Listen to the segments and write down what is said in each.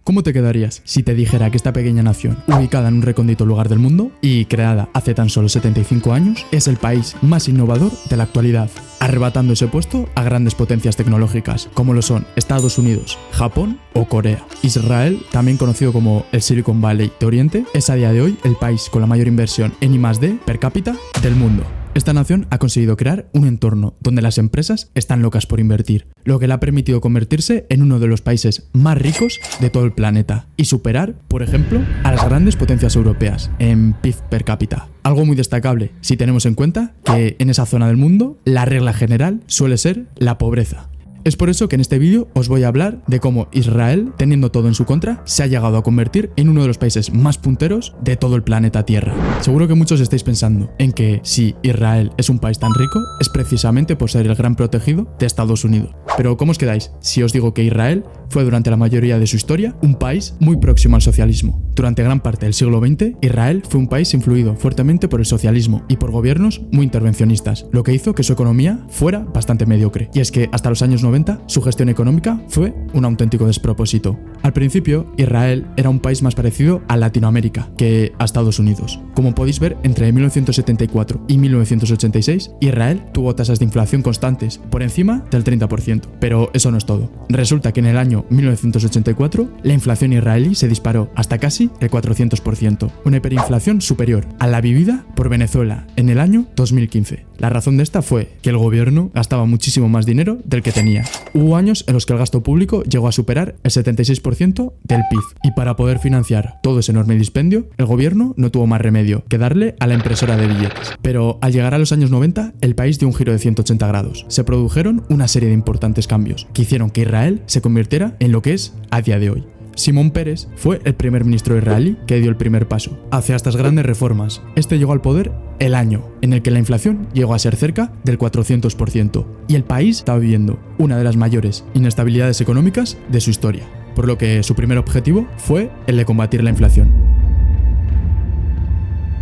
¿Cómo te quedarías si te dijera que esta pequeña nación, ubicada en un recóndito lugar del mundo y creada hace tan solo 75 años, es el país más innovador de la actualidad, arrebatando ese puesto a grandes potencias tecnológicas, como lo son Estados Unidos, Japón o Corea? Israel, también conocido como el Silicon Valley de Oriente, es a día de hoy el país con la mayor inversión en I+D per cápita del mundo. Esta nación ha conseguido crear un entorno donde las empresas están locas por invertir, lo que le ha permitido convertirse en uno de los países más ricos de todo el planeta y superar, por ejemplo, a las grandes potencias europeas en PIB per cápita. Algo muy destacable si tenemos en cuenta que en esa zona del mundo la regla general suele ser la pobreza. Es por eso que en este vídeo os voy a hablar de cómo Israel, teniendo todo en su contra, se ha llegado a convertir en uno de los países más punteros de todo el planeta Tierra. Seguro que muchos estáis pensando en que si Israel es un país tan rico, es precisamente por ser el gran protegido de Estados Unidos. Pero ¿cómo os quedáis si os digo que Israel fue durante la mayoría de su historia un país muy próximo al socialismo? Durante gran parte del siglo XX, Israel fue un país influido fuertemente por el socialismo y por gobiernos muy intervencionistas, lo que hizo que su economía fuera bastante mediocre. Y es que hasta los años 90 su gestión económica fue un auténtico despropósito. Al principio, Israel era un país más parecido a Latinoamérica que a Estados Unidos. Como podéis ver, entre 1974 y 1986, Israel tuvo tasas de inflación constantes, por encima del 30%. Pero eso no es todo. Resulta que en el año 1984, la inflación israelí se disparó hasta casi el 400%, una hiperinflación superior a la vivida por Venezuela en el año 2015. La razón de esta fue que el gobierno gastaba muchísimo más dinero del que tenía. Hubo años en los que el gasto público llegó a superar el 76% del PIB, y para poder financiar todo ese enorme dispendio, el gobierno no tuvo más remedio que darle a la impresora de billetes. Pero al llegar a los años 90, el país dio un giro de 180 grados. Se produjeron una serie de importantes cambios que hicieron que Israel se convirtiera en lo que es a día de hoy. Shimon Peres fue el primer ministro israelí que dio el primer paso hacia estas grandes reformas. Este llegó al poder el año en el que la inflación llegó a ser cerca del 400% y el país estaba viviendo una de las mayores inestabilidades económicas de su historia, por lo que su primer objetivo fue el de combatir la inflación.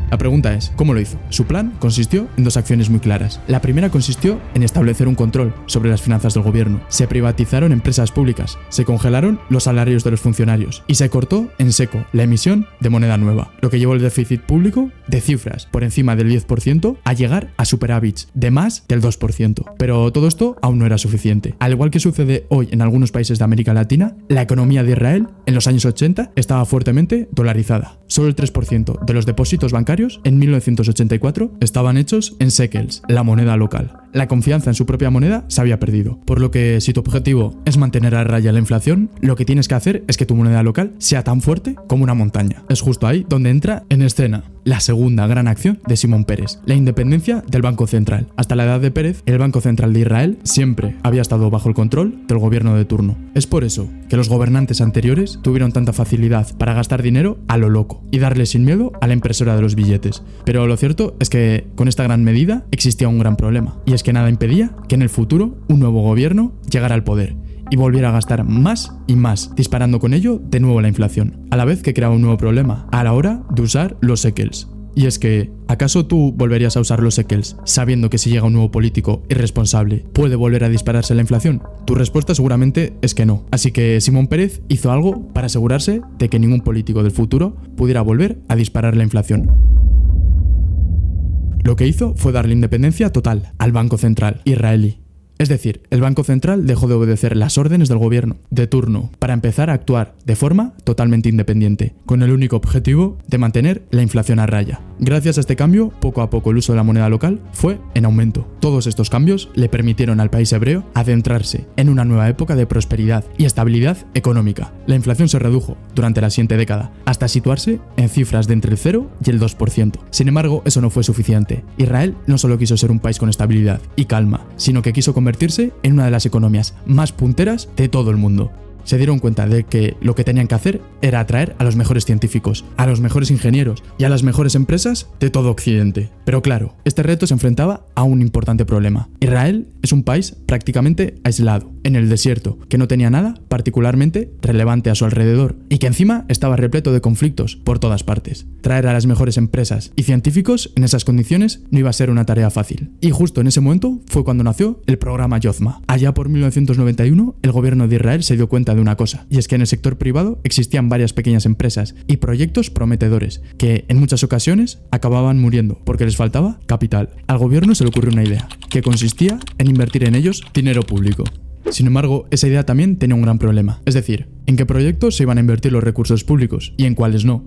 La pregunta es, ¿cómo lo hizo? Su plan consistió en dos acciones muy claras. La primera consistió en establecer un control sobre las finanzas del gobierno. Se privatizaron empresas públicas, se congelaron los salarios de los funcionarios y se cortó en seco la emisión de moneda nueva, lo que llevó el déficit público de cifras por encima del 10% a llegar a superávits de más del 2%. Pero todo esto aún no era suficiente. Al igual que sucede hoy en algunos países de América Latina, la economía de Israel en los años 80 estaba fuertemente dolarizada. Solo el 3% de los depósitos bancarios en 1984 estaban hechos en shekels, la moneda local. La confianza en su propia moneda se había perdido, por lo que si tu objetivo es mantener a raya la inflación, lo que tienes que hacer es que tu moneda local sea tan fuerte como una montaña. Es justo ahí donde entra en escena la segunda gran acción de Shimon Peres, la independencia del Banco Central. Hasta la edad de Pérez, el Banco Central de Israel siempre había estado bajo el control del gobierno de turno. Es por eso que los gobernantes anteriores tuvieron tanta facilidad para gastar dinero a lo loco y darle sin miedo a la impresora de los billetes. Pero lo cierto es que con esta gran medida existía un gran problema, y es que nada impedía que en el futuro un nuevo gobierno llegara al poder y volviera a gastar más y más, disparando con ello de nuevo la inflación, a la vez que creaba un nuevo problema a la hora de usar los shekels. Y es que, ¿acaso tú volverías a usar los shekels sabiendo que si llega un nuevo político irresponsable puede volver a dispararse la inflación? Tu respuesta seguramente es que no. Así que Shimon Peres hizo algo para asegurarse de que ningún político del futuro pudiera volver a disparar la inflación. Lo que hizo fue darle independencia total al Banco Central israelí. Es decir, el Banco Central dejó de obedecer las órdenes del gobierno de turno para empezar a actuar de forma totalmente independiente, con el único objetivo de mantener la inflación a raya. Gracias a este cambio, poco a poco el uso de la moneda local fue en aumento. Todos estos cambios le permitieron al país hebreo adentrarse en una nueva época de prosperidad y estabilidad económica. La inflación se redujo durante la siguiente década, hasta situarse en cifras de entre el 0 y el 2%. Sin embargo, eso no fue suficiente. Israel no solo quiso ser un país con estabilidad y calma, sino que quiso convertirse en una de las economías más punteras de todo el mundo. Se dieron cuenta de que lo que tenían que hacer era atraer a los mejores científicos, a los mejores ingenieros y a las mejores empresas de todo Occidente. Pero claro, este reto se enfrentaba a un importante problema. Israel es un país prácticamente aislado en el desierto, que no tenía nada particularmente relevante a su alrededor y que encima estaba repleto de conflictos por todas partes. Traer a las mejores empresas y científicos en esas condiciones no iba a ser una tarea fácil. Y justo en ese momento fue cuando nació el programa Yozma. Allá por 1991, el gobierno de Israel se dio cuenta de una cosa, y es que en el sector privado existían varias pequeñas empresas y proyectos prometedores que en muchas ocasiones acababan muriendo porque les faltaba capital. Al gobierno se le ocurrió una idea, que consistía en invertir en ellos dinero público. Sin embargo, esa idea también tenía un gran problema, es decir, en qué proyectos se iban a invertir los recursos públicos y en cuáles no.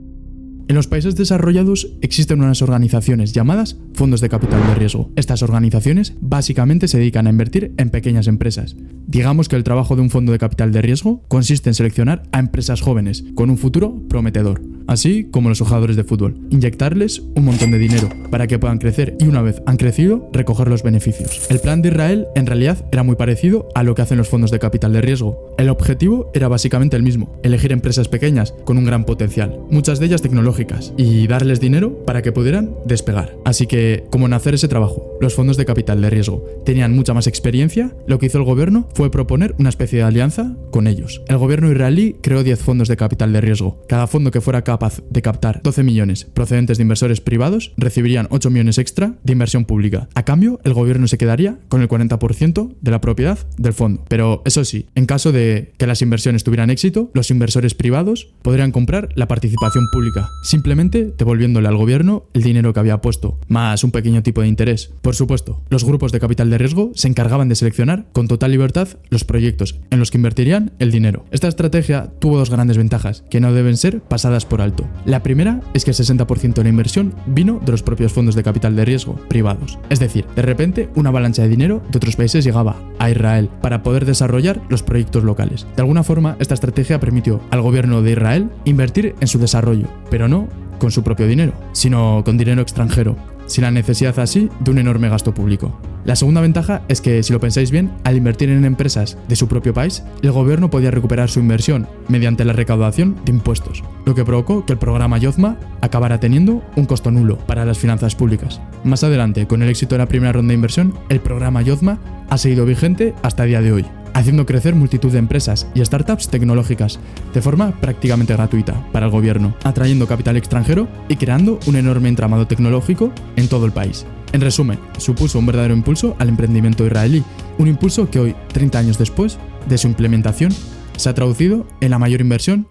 En los países desarrollados existen unas organizaciones llamadas fondos de capital de riesgo. Estas organizaciones básicamente se dedican a invertir en pequeñas empresas. Digamos que el trabajo de un fondo de capital de riesgo consiste en seleccionar a empresas jóvenes con un futuro prometedor, así como los jugadores de fútbol, inyectarles un montón de dinero para que puedan crecer y una vez han crecido, recoger los beneficios. El plan de Israel en realidad era muy parecido a lo que hacen los fondos de capital de riesgo. El objetivo era básicamente el mismo, elegir empresas pequeñas con un gran potencial, muchas de ellas tecnológicas, y darles dinero para que pudieran despegar. Así que, como en hacer ese trabajo, los fondos de capital de riesgo tenían mucha más experiencia, lo que hizo el gobierno fue proponer una especie de alianza con ellos. El gobierno israelí creó 10 fondos de capital de riesgo. Cada fondo que fuera capaz de captar 12 millones procedentes de inversores privados recibirían 8 millones extra de inversión pública. A cambio, el gobierno se quedaría con el 40% de la propiedad del fondo. Pero eso sí, en caso de que las inversiones tuvieran éxito, los inversores privados podrían comprar la participación pública, simplemente devolviéndole al gobierno el dinero que había puesto, más un pequeño tipo de interés. Por supuesto, los grupos de capital de riesgo se encargaban de seleccionar con total libertad los proyectos en los que invertirían el dinero. Esta estrategia tuvo dos grandes ventajas que no deben ser pasadas por alto. La primera es que el 60% de la inversión vino de los propios fondos de capital de riesgo privados. Es decir, de repente una avalancha de dinero de otros países llegaba a Israel para poder desarrollar los proyectos locales. De alguna forma, esta estrategia permitió al gobierno de Israel invertir en su desarrollo, pero no con su propio dinero, sino con dinero extranjero, sin la necesidad así de un enorme gasto público. La segunda ventaja es que, si lo pensáis bien, al invertir en empresas de su propio país, el gobierno podía recuperar su inversión mediante la recaudación de impuestos, lo que provocó que el programa Yozma acabara teniendo un costo nulo para las finanzas públicas. Más adelante, con el éxito de la primera ronda de inversión, el programa Yozma ha seguido vigente hasta el día de hoy, haciendo crecer multitud de empresas y startups tecnológicas de forma prácticamente gratuita para el gobierno, atrayendo capital extranjero y creando un enorme entramado tecnológico en todo el país. En resumen, supuso un verdadero impulso al emprendimiento israelí, un impulso que hoy, 30 años después de su implementación, se ha traducido en la mayor inversión